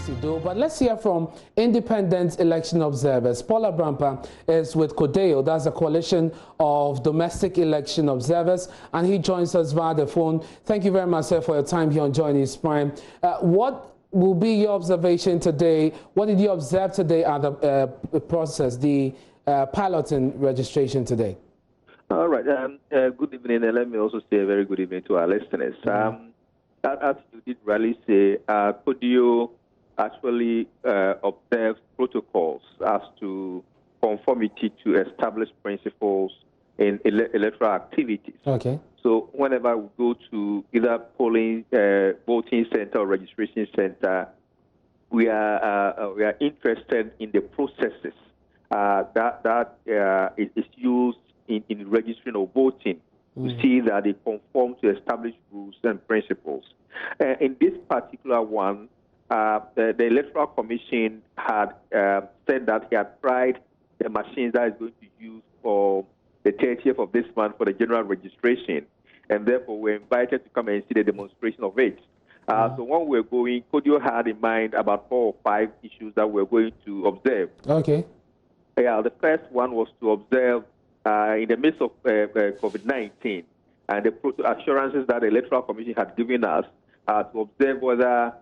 you do. But let's hear from independent election observers. Paula Brampa is with CODEO, that's a coalition of domestic election observers, and he joins us via the phone. Thank you very much, sir, for your time here on JoyNews Prime. What will be your observation today? What did you observe today at the process, the piloting registration today? All right. Good evening, and let me also say a very good evening to our listeners. As you did rightly say, CODEO actually observes protocols as to conformity to established principles in electoral activities. Okay. So whenever we go to either polling, voting center or registration center, we are interested in the processes that is used in registering or voting to see that they conform to established rules and principles. In this particular one, the Electoral Commission had said that he had tried the machines that is going to use for the 30th of this month for the general registration, and therefore we're invited to come and see the demonstration of it. So when we're going, CODEO had in mind about 4 or 5 issues that we're going to observe. Okay. Yeah, the first one was to observe in the midst of COVID-19 and the assurances that the Electoral Commission had given us to observe whether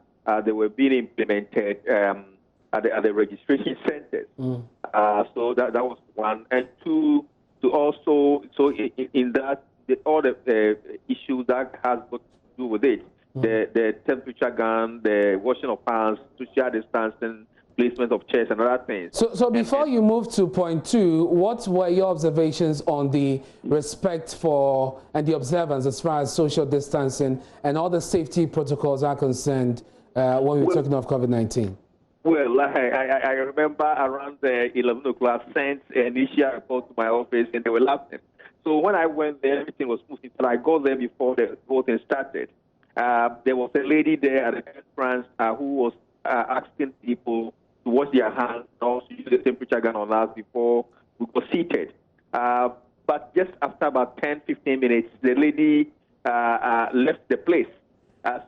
they were being implemented at the registration centers. So that was one. And two, to also, so in that, all the issues that has got to do with it, the temperature gun, the washing of hands, social distancing, placement of chairs and other things. So before you move to point 2, what were your observations on the respect for and the observance as far as social distancing and all the safety protocols are concerned when we're talking of COVID-19? Well, I remember around 11 o'clock, sent an initial report to my office and they were laughing. So when I went there, everything was moving. But I got there before the voting started. There was a lady there at the entrance who was asking people to wash their hands, also use the temperature gun on us before we got seated. But just after about 10-15 minutes, the lady left the place.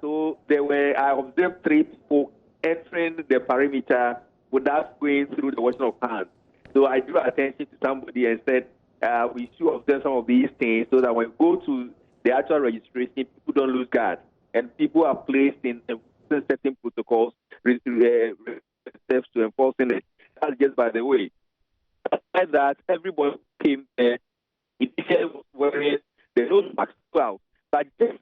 So I observed 3 people entering the perimeter without going through the washing of hands. So I drew attention to somebody and said, we should observe some of these things so that when we go to the actual registration, people don't lose guard. And people are placed in certain protocols steps to enforcing it. That's just by the way. Aside that, everybody came there. Initially was wearing the nose mask well. But just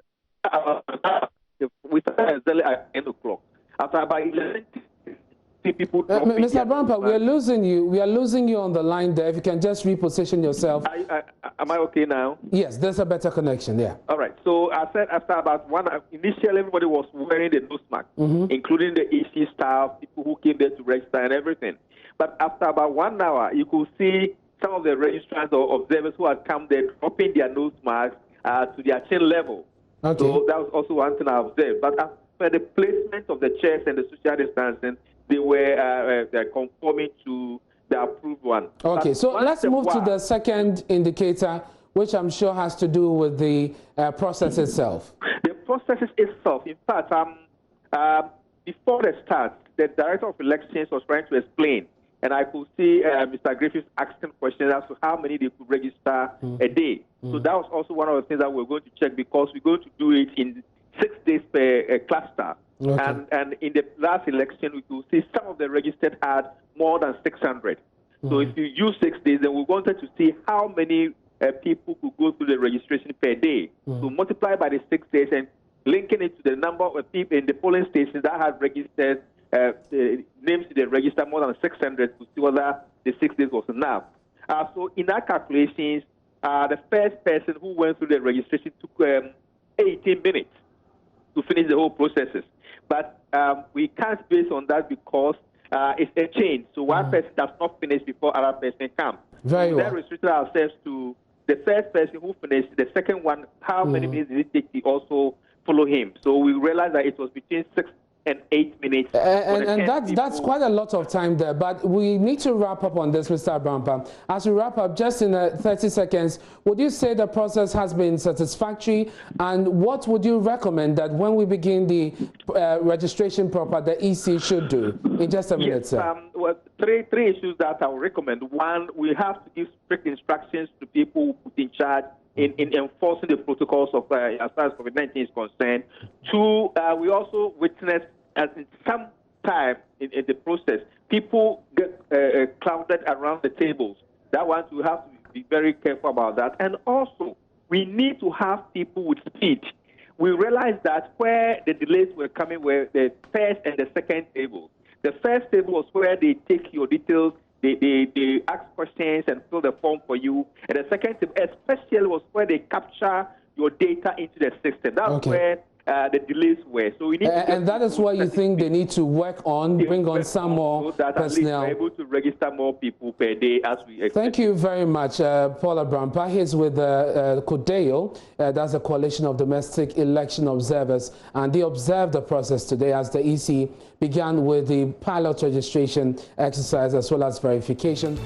we started exactly at 10 o'clock. After about 11, people. Mr. Brampa, we are losing you. We are losing you on the line there. If you can just reposition yourself. Am I okay now? Yes, there's a better connection. Yeah. All right. So I said after about 1 hour, initially everybody was wearing the nose mask, including the EC staff, people who came there to register and everything. But after about 1 hour, you could see some of the registrants or observers who had come there dropping their nose masks to their chin level. Okay. So that was also one thing I observed. But after the placement of the chairs and the social distancing, they were conforming to the approved one. Okay, so let's move to the second indicator, which I'm sure has to do with the process itself. The process itself, in fact, before the start, the Director of Elections was trying to explain, and I could see Mr. Griffiths asking questions as to how many they could register a day. So that was also one of the things that we're going to check because we're going to do it in 6 days per cluster. Okay. And in the last election, we could see some of the registered had more than 600. So if you use 6 days, then we wanted to see how many people could go through the registration per day. So multiply by the 6 days and linking it to the number of people in the polling stations that had registered names in the register more than 600 to see whether the 6 days was enough. So in our calculations, the first person who went through the registration took 18 minutes to finish the whole processes. But we can't base on that because it's a chain. So one person does not finish before other person comes. Very well. We then restricted ourselves to the first person who finished. The second one, how many minutes did it take to also follow him? So we realized that it was between 6 and 8 minutes. And that's quite a lot of time there, but we need to wrap up on this, Mr. Abrampa. As we wrap up, just in 30 seconds, would you say the process has been satisfactory, and what would you recommend that when we begin the registration proper, the EC should do? In just a minute, sir. Well, three issues that I would recommend. One, we have to give strict instructions to people who put in charge in enforcing the protocols of as far as COVID-19 is concerned. Two, we also witnessed as in some time in the process, people get crowded around the tables. That one, we have to be very careful about that. And also, we need to have people with speed. We realized that where the delays were coming were the first and the second table. The first table was where they take your details, they ask questions and fill the form for you. And the second table especially was where they capture your data into the system. That's where the delays were. So we need and that is why you think they need to work on, bring on some more so that personnel. At least we're able to register more people per day as we expect. Thank you very much, Paul Abrampa. He's with CODEO, that's a coalition of domestic election observers, and they observed the process today as the EC began with the pilot registration exercise as well as verification.